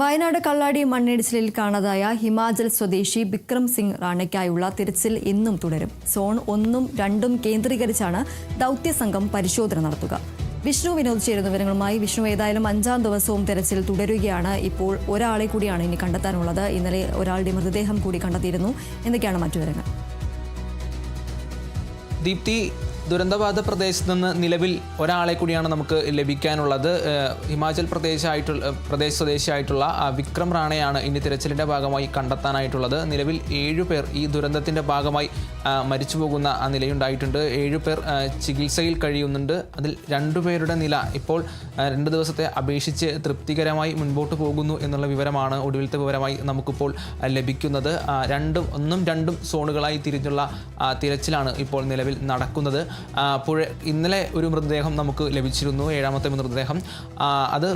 വയനാട് കള്ളാടി മണ്ണിടിച്ചിലിൽ കാണാതായ ഹിമാചൽ സ്വദേശി ബിക്രം സിംഗ് റാണയ്ക്കായുള്ള തിരച്ചിൽ ഇന്നും തുടരും. സോൺ 1ഉം 2ഉം കേന്ദ്രീകരിച്ചാണ് ദൗത്യസംഘം പരിശോധന നടത്തുക. വിഷ്ണു വിനോദ് ചേരുന്ന വിവരങ്ങളുമായി. വിഷ്ണു, ഏതായാലും 5ാം ദിവസവും തെരച്ചിൽ തുടരുകയാണ്. ഇപ്പോൾ ഒരാളെ കൂടിയാണ് ഇനി കണ്ടെത്താനുള്ളത്. ഇന്നലെ ഒരാളുടെ മൃതദേഹം കൂടി കണ്ടെത്തിയിരുന്നു. എന്തൊക്കെയാണ് മറ്റു വിവരങ്ങൾ? ദീപ്തി, ദുരന്തബാധിത പ്രദേശത്ത് നിന്ന് നിലവിൽ ഒരാളെ കൂടിയാണ് നമുക്ക് ലഭിക്കാനുള്ളത്. ഹിമാചൽ പ്രദേശ് സ്വദേശിയായിട്ടുള്ള വിക്രം റാണയാണ് ഇനി തിരച്ചിലിൻ്റെ ഭാഗമായി കണ്ടെത്താനായിട്ടുള്ളത്. നിലവിൽ 7 പേർ ഈ ദുരന്തത്തിൻ്റെ ഭാഗമായി മരിച്ചു പോകുന്ന നിലയുണ്ടായിട്ടുണ്ട്. 7 പേർ ചികിത്സയിൽ കഴിയുന്നുണ്ട്. അതിൽ 2 പേരുടെ നില ഇപ്പോൾ 2 ദിവസത്തെ അപേക്ഷിച്ച് തൃപ്തികരമായി മുൻപോട്ട് പോകുന്നു എന്നുള്ള വിവരമാണ് ഒടുവിലത്തെ വിവരമായി നമുക്കിപ്പോൾ ലഭിക്കുന്നത്. 1ഉം 2ഉം സോണുകളായി തിരിഞ്ഞുള്ള തിരച്ചിലാണ് ഇപ്പോൾ നിലവിൽ നടക്കുന്നത്. ഇന്നലെ ഒരു മൃതദേഹം നമുക്ക് ലഭിച്ചിരുന്നു, 7ാമത്തെ മൃതദേഹം. അത്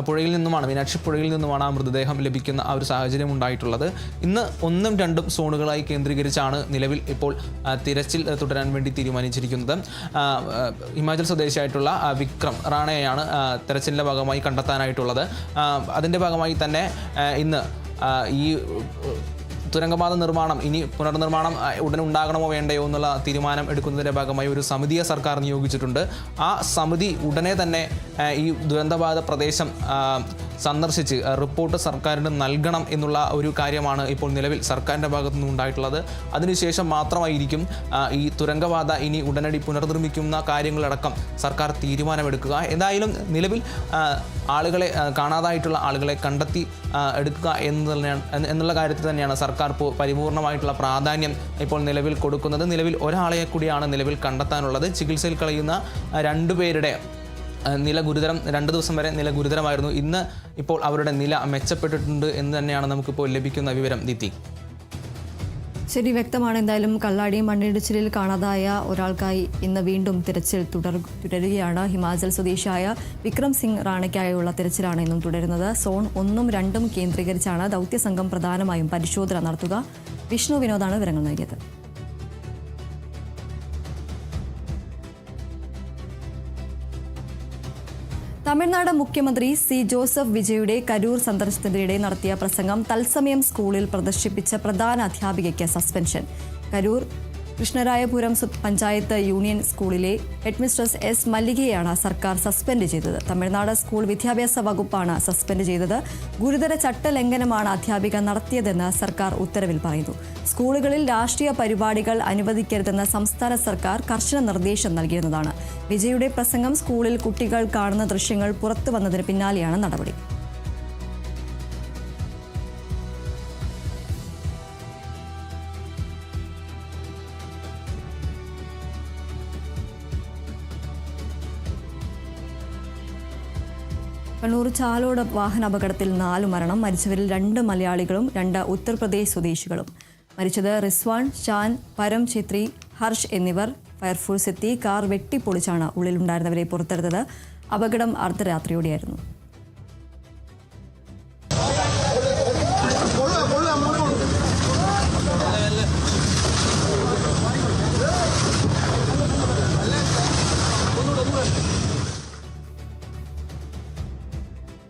പുഴയിൽ നിന്നുമാണ്, മീനാക്ഷി പുഴയിൽ നിന്നുമാണ് ആ മൃതദേഹം ലഭിക്കുന്ന ആ ഒരു സാഹചര്യം ഉണ്ടായിട്ടുള്ളത്. ഇന്ന് 1ഉം 2ഉം സോണുകളായി കേന്ദ്രീകരിച്ചാണ് നിലവിൽ ഇപ്പോൾ തിരച്ചിൽ തുടരാൻ വേണ്ടി തീരുമാനിച്ചിരിക്കുന്നത്. ഹിമാചൽ സ്വദേശിയായിട്ടുള്ള വിക്രം റാണയെയാണ് തെരച്ചിലിൻ്റെ ഭാഗമായി കണ്ടെത്താനായിട്ടുള്ളത്. അതിൻ്റെ ഭാഗമായി തന്നെ ഇന്ന് ഈ തുരങ്കപാത നിർമ്മാണം, ഇനി പുനർനിർമ്മാണം ഉടനെ ഉണ്ടാകണമോ വേണ്ടയോ എന്നുള്ള തീരുമാനം എടുക്കുന്നതിൻ്റെ ഭാഗമായി ഒരു സമിതിയെ സർക്കാർ നിയോഗിച്ചിട്ടുണ്ട്. ആ സമിതി ഉടനെ തന്നെ ഈ ദുരന്തബാധിത പ്രദേശം സന്ദർശിച്ച് റിപ്പോർട്ട് സർക്കാരിന് നൽകണം എന്നുള്ള ഒരു കാര്യമാണ് ഇപ്പോൾ നിലവിൽ സർക്കാരിൻ്റെ ഭാഗത്തു നിന്നുണ്ടായിട്ടുള്ളത്. അതിനുശേഷം മാത്രമായിരിക്കും ഈ തുരങ്കപാത ഇനി ഉടനടി പുനർനിർമ്മിക്കുന്ന കാര്യങ്ങളടക്കം സർക്കാർ തീരുമാനമെടുക്കുക. എന്തായാലും നിലവിൽ കാണാതായിട്ടുള്ള ആളുകളെ കണ്ടെത്തി എടുക്കുക എന്നുള്ള കാര്യത്തിൽ തന്നെയാണ് സർക്കാർ പരിപൂർണമായിട്ടുള്ള പ്രാധാന്യം ഇപ്പോൾ നിലവിൽ കൊടുക്കുന്നത്. നിലവിൽ ഒരാളെ കൂടിയാണ് നിലവിൽ കണ്ടെത്താനുള്ളത്. ചികിത്സയിൽ കഴിയുന്ന 2 പേരുടെ നില ഗുരുതരം, 2 ദിവസം വരെ നില ഗുരുതരമായിരുന്നു. ഇന്ന് ഇപ്പോൾ അവരുടെ നില മെച്ചപ്പെട്ടിട്ടുണ്ട് എന്ന് തന്നെയാണ് നമുക്കിപ്പോൾ ലഭിക്കുന്ന വിവരം. ദീപ്തി, ശരി, വ്യക്തമാണ്. എന്തായാലും കള്ളാടി മണ്ണിടിച്ചിലിൽ കാണാതായ ഒരാൾക്കായി ഇന്ന് വീണ്ടും തിരച്ചിൽ തുടരുകയാണ്. ഹിമാചൽ സ്വദേശിയായ വിക്രം സിംഗ് റാണയ്ക്കായുള്ള തിരച്ചിലാണ് ഇന്നും തുടരുന്നത്. സോൺ 1ഉം 2ഉം കേന്ദ്രീകരിച്ചാണ് ദൗത്യസംഘം പ്രധാനമായും പരിശോധന നടത്തുക. വിഷ്ണു വിനോദാണ് വിവരങ്ങൾ നൽകിയത്. തമിഴ്നാട് മുഖ്യമന്ത്രി സി ജോസഫ് വിജയുടെ കരൂർ സന്ദർശനത്തിനിടെ നടത്തിയ പ്രസംഗം തത്സമയം സ്കൂളിൽ പ്രദർശിപ്പിച്ച പ്രധാന അധ്യാപികയ്ക്ക് സസ്പെൻഷൻ. കരൂർ കൃഷ്ണരായപുരം പഞ്ചായത്ത് യൂണിയൻ സ്കൂളിലെ ഹെഡ്മിസ്ട്രസ് എസ് മല്ലികയെയാണ് സർക്കാർ സസ്പെൻഡ് ചെയ്തത്. തമിഴ്നാട് സ്കൂൾ വിദ്യാഭ്യാസ വകുപ്പാണ് സസ്പെൻഡ് ചെയ്തത്. ഗുരുതര ചട്ടലംഘനമാണ് അധ്യാപിക നടത്തിയതെന്ന് സർക്കാർ ഉത്തരവിൽ പറയുന്നു. സ്കൂളുകളിൽ രാഷ്ട്രീയ പരിപാടികൾ അനുവദിക്കരുതെന്ന് സംസ്ഥാന സർക്കാർ കർശന നിർദ്ദേശം നൽകിയിരുന്നതാണ്. വിജയുടെ പ്രസംഗം സ്കൂളിൽ കുട്ടികൾ കാണുന്ന ദൃശ്യങ്ങൾ പുറത്തു വന്നതിന് പിന്നാലെയാണ് നടപടി. കണ്ണൂർ ചാലോട് വാഹനാപകടത്തിൽ 4 മരണം. മരിച്ചവരിൽ 2 മലയാളികളും 2 ഉത്തർപ്രദേശ് സ്വദേശികളും. മരിച്ചത് റിസ്വാൻ, ഷാൻ, പരം ഛേത്രി, ഹർഷ് എന്നിവർ. ഫയർഫോഴ്സ് എത്തി കാർ വെട്ടിപ്പൊളിച്ചാണ് ഉള്ളിലുണ്ടായിരുന്നവരെ പുറത്തെടുത്തത്. അപകടം അർദ്ധരാത്രിയോടെയായിരുന്നു.